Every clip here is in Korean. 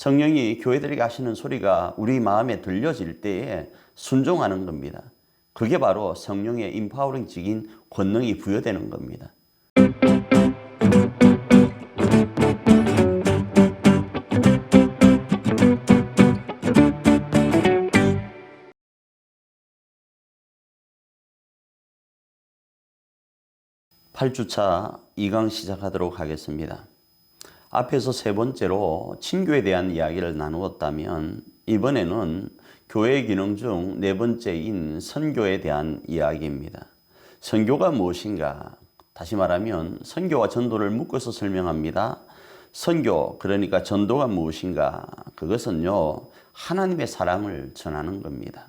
성령이 교회들에게 하시는 소리가 우리 마음에 들려질 때에 순종하는 겁니다. 그게 바로 성령의 인파워링적인 권능이 부여되는 겁니다. (8주차) 2강 시작하도록 하겠습니다. 앞에서 세 번째로 친교에 대한 이야기를 나누었다면 이번에는 교회의 기능 중 네 번째인 선교에 대한 이야기입니다. 선교가 무엇인가? 다시 말하면 선교와 전도를 묶어서 설명합니다. 선교, 그러니까 전도가 무엇인가? 그것은요, 하나님의 사랑을 전하는 겁니다.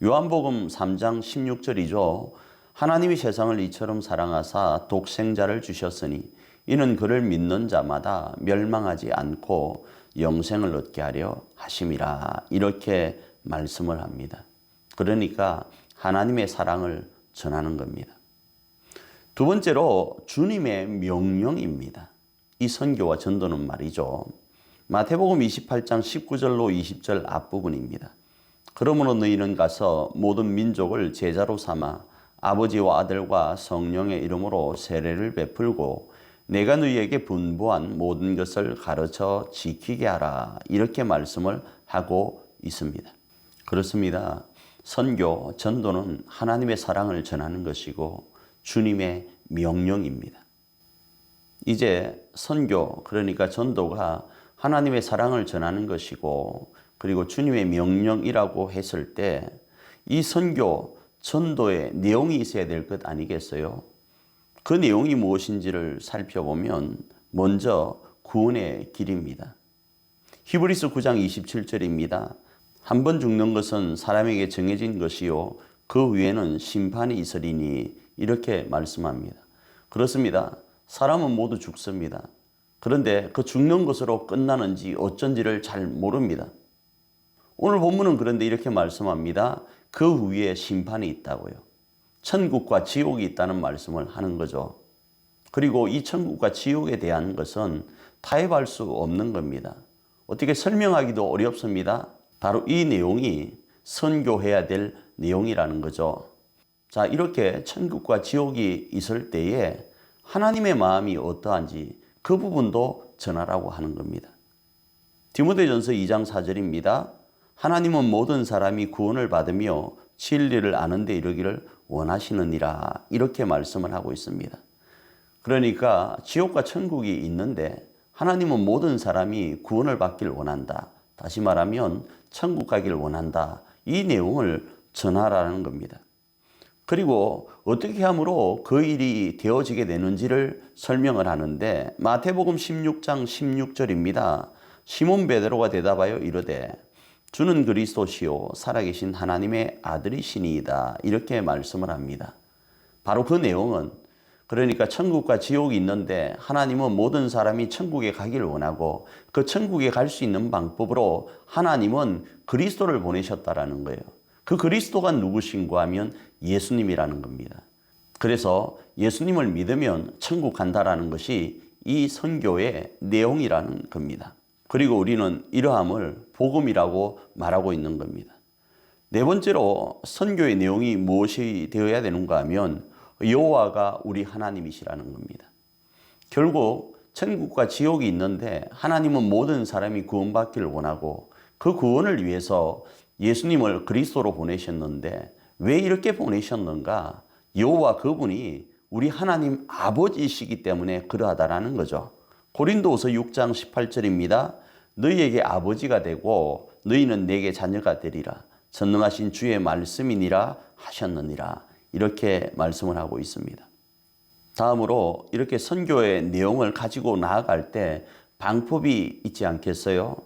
요한복음 3장 16절이죠. 하나님이 세상을 이처럼 사랑하사 독생자를 주셨으니 이는 그를 믿는 자마다 멸망하지 않고 영생을 얻게 하려 하심이라. 이렇게 말씀을 합니다. 그러니까 하나님의 사랑을 전하는 겁니다. 두 번째로 주님의 명령입니다. 이 선교와 전도는 말이죠. 마태복음 28장 19절로 20절 앞부분입니다. 그러므로 너희는 가서 모든 민족을 제자로 삼아 아버지와 아들과 성령의 이름으로 세례를 베풀고 내가 너희에게 분부한 모든 것을 가르쳐 지키게 하라. 이렇게 말씀을 하고 있습니다. 그렇습니다. 선교, 전도는 하나님의 사랑을 전하는 것이고 주님의 명령입니다. 이제 선교, 그러니까 전도가 하나님의 사랑을 전하는 것이고 그리고 주님의 명령이라고 했을 때 이 선교, 전도의 내용이 있어야 될 것 아니겠어요? 그 내용이 무엇인지를 살펴보면 먼저 구원의 길입니다. 히브리서 9장 27절입니다. 한 번 죽는 것은 사람에게 정해진 것이요 그 위에는 심판이 있으리니 이렇게 말씀합니다. 그렇습니다. 사람은 모두 죽습니다. 그런데 그 죽는 것으로 끝나는지 어쩐지를 잘 모릅니다. 오늘 본문은 그런데 이렇게 말씀합니다. 그 위에 심판이 있다고요. 천국과 지옥이 있다는 말씀을 하는 거죠. 그리고 이 천국과 지옥에 대한 것은 타협할 수 없는 겁니다. 어떻게 설명하기도 어렵습니다. 바로 이 내용이 선교해야 될 내용이라는 거죠. 자, 이렇게 천국과 지옥이 있을 때에 하나님의 마음이 어떠한지 그 부분도 전하라고 하는 겁니다. 디모데전서 2장 4절입니다. 하나님은 모든 사람이 구원을 받으며 진리를 아는 데 이르기를 원하시느니라. 이렇게 말씀을 하고 있습니다. 그러니까 지옥과 천국이 있는데 하나님은 모든 사람이 구원을 받기를 원한다. 다시 말하면 천국 가기를 원한다. 이 내용을 전하라는 겁니다. 그리고 어떻게 함으로 그 일이 되어지게 되는지를 설명을 하는데 마태복음 16장 16절입니다. 시몬 베드로가 대답하여 이르되 주는 그리스도시요 살아계신 하나님의 아들이시니이다. 이렇게 말씀을 합니다. 바로 그 내용은 그러니까 천국과 지옥이 있는데 하나님은 모든 사람이 천국에 가기를 원하고 그 천국에 갈 수 있는 방법으로 하나님은 그리스도를 보내셨다라는 거예요. 그 그리스도가 누구신가 하면 예수님이라는 겁니다. 그래서 예수님을 믿으면 천국 간다라는 것이 이 선교의 내용이라는 겁니다. 그리고 우리는 이러함을 복음이라고 말하고 있는 겁니다. 네 번째로 선교의 내용이 무엇이 되어야 되는가 하면 여호와가 우리 하나님이시라는 겁니다. 결국 천국과 지옥이 있는데 하나님은 모든 사람이 구원받기를 원하고 그 구원을 위해서 예수님을 그리스도로 보내셨는데 왜 이렇게 보내셨는가? 여호와 그분이 우리 하나님 아버지이시기 때문에 그러하다라는 거죠. 고린도후서 6장 18절입니다. 너희에게 아버지가 되고 너희는 내게 자녀가 되리라. 전능하신 주의 말씀이니라 하셨느니라. 이렇게 말씀을 하고 있습니다. 다음으로 이렇게 선교의 내용을 가지고 나아갈 때 방법이 있지 않겠어요?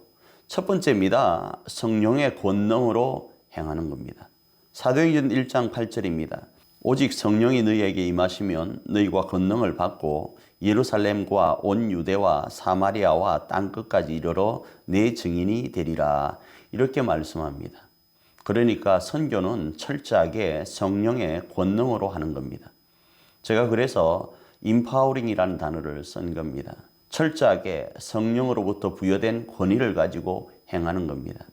첫 번째입니다. 성령의 권능으로 행하는 겁니다. 사도행전 1장 8절입니다. 오직 성령이 너희에게 임하시면 너희가 권능을 받고 예루살렘과 온 유대와 사마리아와 땅끝까지 이르러 내 증인이 되리라. 이렇게 말씀합니다. 그러니까 선교는 철저하게 성령의 권능으로 하는 겁니다. 제가 그래서 인파워링이라는 단어를 쓴 겁니다. 철저하게 성령으로부터 부여된 권위를 가지고 행하는 겁니다.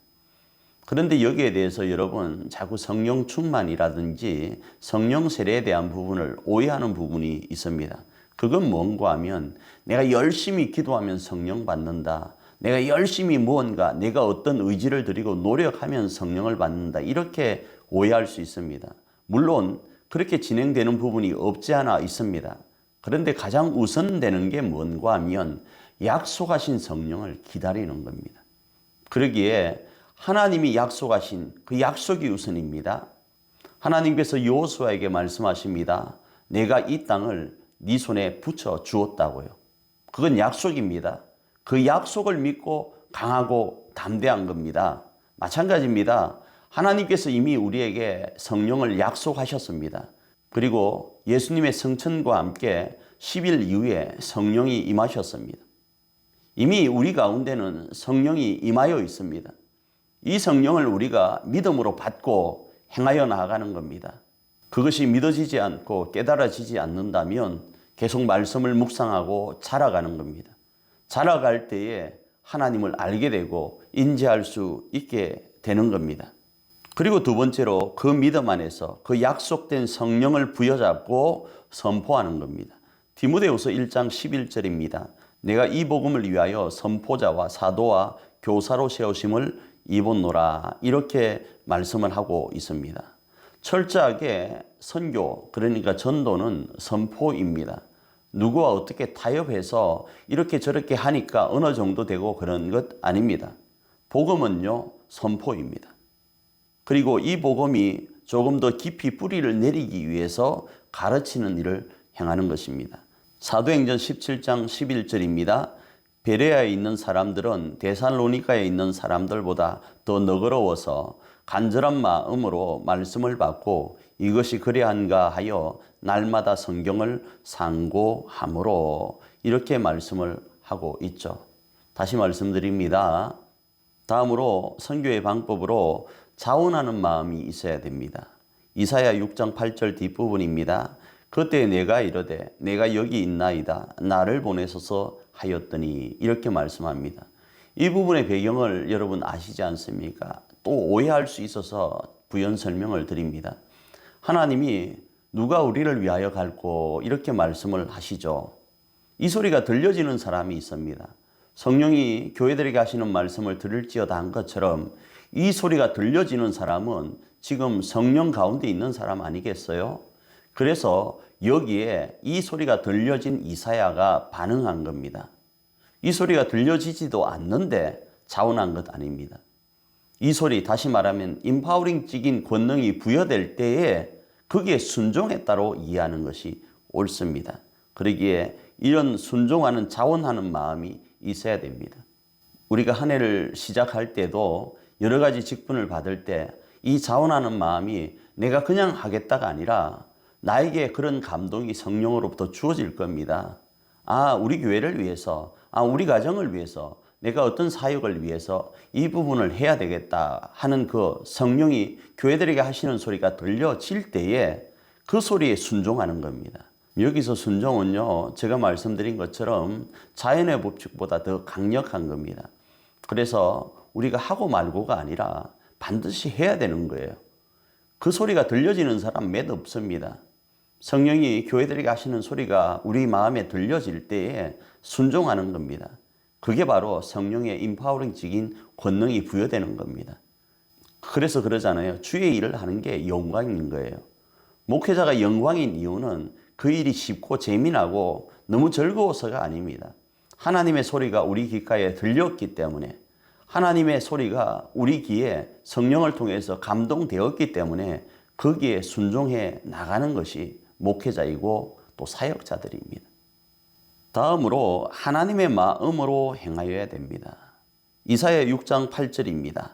그런데 여기에 대해서 여러분 자꾸 성령 충만이라든지 성령 세례에 대한 부분을 오해하는 부분이 있습니다. 그건 뭔가 하면 내가 열심히 기도하면 성령 받는다. 내가 열심히 무언가 내가 어떤 의지를 들이고 노력하면 성령을 받는다. 이렇게 오해할 수 있습니다. 물론 그렇게 진행되는 부분이 없지 않아 있습니다. 그런데 가장 우선되는 게 뭔가 하면 약속하신 성령을 기다리는 겁니다. 그러기에 하나님이 약속하신 그 약속이 우선입니다. 하나님께서 여호수아에게 말씀하십니다. 내가 이 땅을 네 손에 붙여 주었다고요. 그건 약속입니다. 그 약속을 믿고 강하고 담대한 겁니다. 마찬가지입니다. 하나님께서 이미 우리에게 성령을 약속하셨습니다. 그리고 예수님의 성천과 함께 10일 이후에 성령이 임하셨습니다. 이미 우리 가운데는 성령이 임하여 있습니다. 이 성령을 우리가 믿음으로 받고 행하여 나아가는 겁니다. 그것이 믿어지지 않고 깨달아지지 않는다면 계속 말씀을 묵상하고 자라가는 겁니다. 자라갈 때에 하나님을 알게 되고 인지할 수 있게 되는 겁니다. 그리고 두 번째로 그 믿음 안에서 그 약속된 성령을 부여잡고 선포하는 겁니다. 디모데후서 1장 11절입니다. 내가 이 복음을 위하여 선포자와 사도와 교사로 세우심을 입었노라. 이렇게 말씀을 하고 있습니다. 철저하게 선교, 그러니까 전도는 선포입니다. 누구와 어떻게 타협해서 이렇게 저렇게 하니까 어느 정도 되고 그런 것 아닙니다. 복음은요, 선포입니다. 그리고 이 복음이 조금 더 깊이 뿌리를 내리기 위해서 가르치는 일을 행하는 것입니다. 사도행전 17장 11절입니다. 베레아에 있는 사람들은 데살로니가에 있는 사람들보다 더 너그러워서 간절한 마음으로 말씀을 받고 이것이 그래한가 하여 날마다 성경을 상고함으로 이렇게 말씀을 하고 있죠. 다시 말씀드립니다. 다음으로 선교의 방법으로 자원하는 마음이 있어야 됩니다. 이사야 6장 8절 뒷부분입니다. 그때 내가 이르되 내가 여기 있나이다 나를 보내소서 하였더니 이렇게 말씀합니다. 이 부분의 배경을 여러분 아시지 않습니까? 또 오해할 수 있어서 부연 설명을 드립니다. 하나님이 누가 우리를 위하여 갈고 이렇게 말씀을 하시죠. 이 소리가 들려지는 사람이 있습니다. 성령이 교회들에게 하시는 말씀을 들을지어다 한 것처럼 이 소리가 들려지는 사람은 지금 성령 가운데 있는 사람 아니겠어요? 그래서 여기에 이 소리가 들려진 이사야가 반응한 겁니다. 이 소리가 들려지지도 않는데 자원한 것 아닙니다. 이 소리, 다시 말하면 임파워링적인 권능이 부여될 때에 거기에 순종했다로 이해하는 것이 옳습니다. 그러기에 이런 순종하는 자원하는 마음이 있어야 됩니다. 우리가 한 해를 시작할 때도 여러 가지 직분을 받을 때 이 자원하는 마음이 내가 그냥 하겠다가 아니라 나에게 그런 감동이 성령으로부터 주어질 겁니다. 아, 우리 교회를 위해서, 우리 가정을 위해서, 내가 어떤 사역을 위해서 이 부분을 해야 되겠다 하는 그 성령이 교회들에게 하시는 소리가 들려질 때에 그 소리에 순종하는 겁니다. 여기서 순종은요, 제가 말씀드린 것처럼 자연의 법칙보다 더 강력한 겁니다. 그래서 우리가 하고 말고가 아니라 반드시 해야 되는 거예요. 그 소리가 들려지는 사람 몇 없습니다. 성령이 교회들에게 하시는 소리가 우리 마음에 들려질 때에 순종하는 겁니다. 그게 바로 성령의 임파워링적인 권능이 부여되는 겁니다. 그래서 그러잖아요. 주의 일을 하는 게 영광인 거예요. 목회자가 영광인 이유는 그 일이 쉽고 재미나고 너무 즐거워서가 아닙니다. 하나님의 소리가 우리 귓가에 들렸기 때문에, 하나님의 소리가 우리 귀에 성령을 통해서 감동되었기 때문에 거기에 순종해 나가는 것이 목회자이고 또 사역자들입니다. 다음으로 하나님의 마음으로 행하여야 됩니다. 이사야 6장 8절입니다.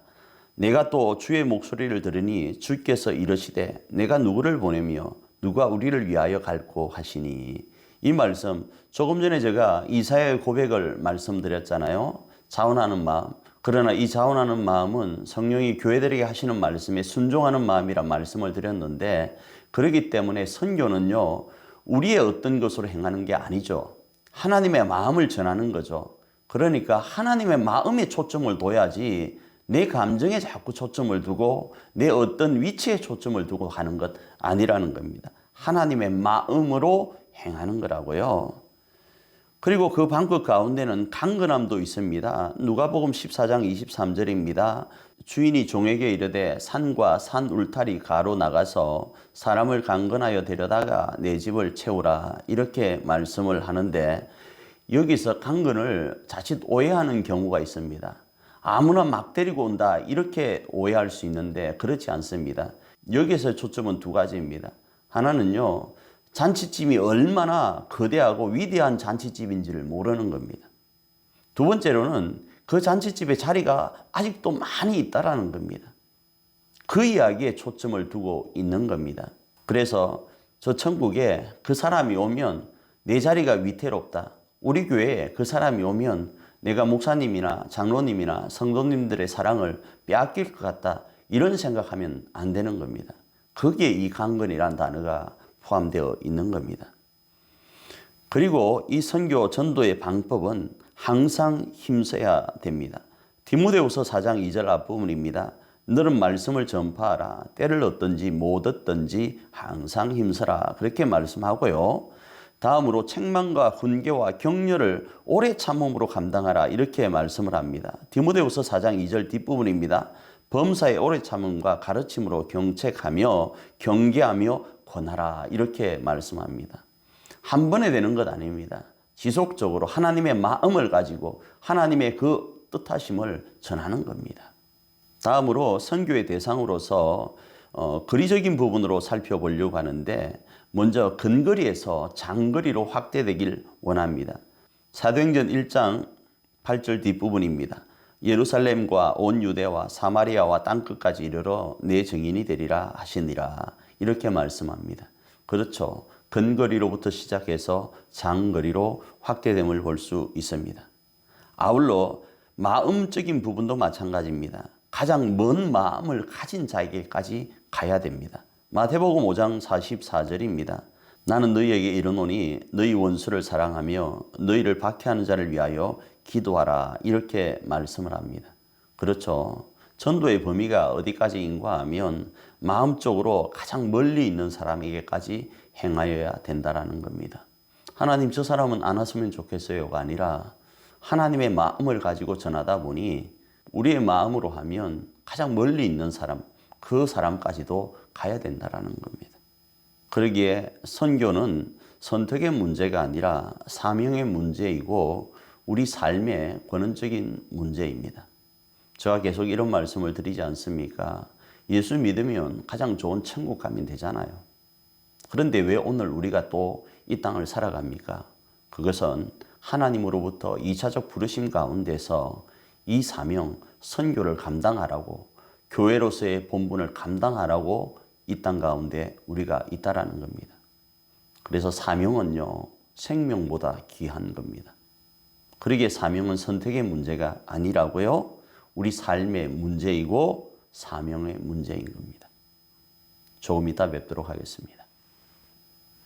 내가 또 주의 목소리를 들으니 주께서 이르시되 내가 누구를 보내며 누가 우리를 위하여 갈고 하시니. 이 말씀 조금 전에 제가 이사야의 고백을 말씀드렸잖아요. 자원하는 마음. 그러나 이 자원하는 마음은 성령이 교회들에게 하시는 말씀에 순종하는 마음이란 말씀을 드렸는데, 그렇기 때문에 선교는요, 우리의 어떤 것으로 행하는 게 아니죠. 하나님의 마음을 전하는 거죠. 그러니까 하나님의 마음에 초점을 둬야지 내 감정에 자꾸 초점을 두고 내 어떤 위치에 초점을 두고 하는 것 아니라는 겁니다. 하나님의 마음으로 행하는 거라고요. 그리고 그 방법 가운데는 강건함도 있습니다. 누가복음 14장 23절입니다. 주인이 종에게 이르되 산과 산 울타리 가로 나가서 사람을 강건하여 데려다가 내 집을 채우라 이렇게 말씀을 하는데 여기서 강건을 자칫 오해하는 경우가 있습니다. 아무나 막 데리고 온다 이렇게 오해할 수 있는데 그렇지 않습니다. 여기서 초점은 두 가지입니다. 하나는요. 잔치집이 얼마나 거대하고 위대한 잔치집인지를 모르는 겁니다. 두 번째로는 그 잔치집의 자리가 아직도 많이 있다라는 겁니다. 그 이야기에 초점을 두고 있는 겁니다. 그래서 저 천국에 그 사람이 오면 내 자리가 위태롭다. 우리 교회에 그 사람이 오면 내가 목사님이나 장로님이나 성도님들의 사랑을 빼앗길 것 같다. 이런 생각하면 안 되는 겁니다. 거기에 이 강건이란 단어가 포함되어 있는 겁니다. 그리고 이 선교 전도의 방법은 항상 힘써야 됩니다. 디모데후서 4장 2절 앞부분입니다. 너는 말씀을 전파하라. 때를 얻든지 못 얻든지 항상 힘써라. 그렇게 말씀하고요. 다음으로 책망과 훈계와 격려를 오래 참음으로 감당하라. 이렇게 말씀을 합니다. 디모데후서 4장 2절 뒷부분입니다. 범사의 오래 참음과 가르침으로 경책하며 경계하며 권하라 이렇게 말씀합니다. 한 번에 되는 것 아닙니다. 지속적으로 하나님의 마음을 가지고 하나님의 그 뜻하심을 전하는 겁니다. 다음으로 선교의 대상으로서 거리적인 부분으로 살펴보려고 하는데 먼저 근거리에서 장거리로 확대되길 원합니다. 사도행전 1장 8절 뒷부분입니다. 예루살렘과 온 유대와 사마리아와 땅끝까지 이르러 내 증인이 되리라 하시니라. 이렇게 말씀합니다. 그렇죠. 근거리로부터 시작해서 장거리로 확대됨을 볼 수 있습니다. 아울러 마음적인 부분도 마찬가지입니다. 가장 먼 마음을 가진 자에게까지 가야 됩니다. 마태복음 5장 44절입니다. 나는 너희에게 이르노니 너희 원수를 사랑하며 너희를 박해하는 자를 위하여 기도하라 이렇게 말씀을 합니다. 그렇죠. 전도의 범위가 어디까지인가 하면 마음적으로 가장 멀리 있는 사람에게까지 행하여야 된다는 겁니다. 하나님 저 사람은 안 왔으면 좋겠어요가 아니라 하나님의 마음을 가지고 전하다 보니 우리의 마음으로 하면 가장 멀리 있는 사람, 그 사람까지도 가야 된다는 겁니다. 그러기에 선교는 선택의 문제가 아니라 사명의 문제이고 우리 삶의 권원적인 문제입니다. 제가 계속 이런 말씀을 드리지 않습니까? 예수 믿으면 가장 좋은 천국 가면 되잖아요. 그런데 왜 오늘 우리가 또 이 땅을 살아갑니까? 그것은 하나님으로부터 2차적 부르심 가운데서 이 사명, 선교를 감당하라고 교회로서의 본분을 감당하라고 이 땅 가운데 우리가 있다라는 겁니다. 그래서 사명은요, 생명보다 귀한 겁니다. 그러기에 사명은 선택의 문제가 아니라고요. 우리 삶의 문제이고 사명의 문제인 겁니다. 조금 이따 뵙도록 하겠습니다.